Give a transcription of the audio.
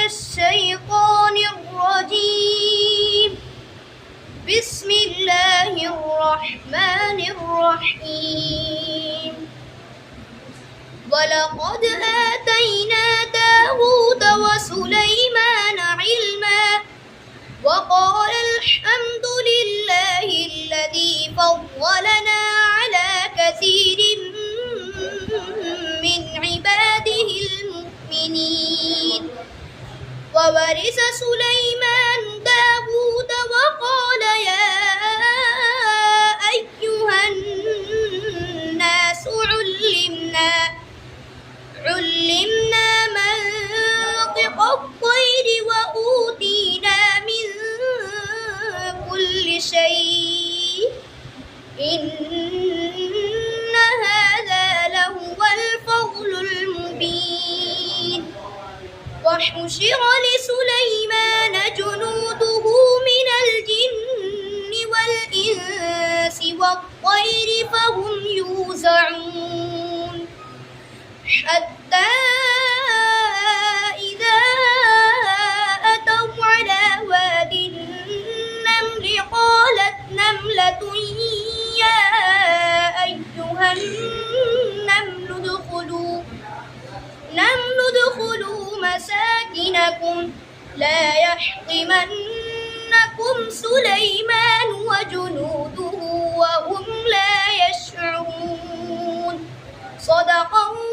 الشيطان الرجيم. بسم الله الرحمن الرحيم. ولقد آتينا داود وسليمان علما وقال الحمد لله الذي فضلنا على كثير من عباده المؤمنين. وورث سليمان داود وقال يا أيها الناس علمنا منطق الطير وأوتينا من كل شيء إن هذا لهو الفضل المبين. وحشر لسليمان جنوده من الجن والإنس والطير فهم يوزعون حتى إذا أتوا على واد النمل قالت نملة يا أيها النمل ادخلوا مساكنكم لا يحطمنكم سليمان وجنوده وهم لا يشعرون. صدق الله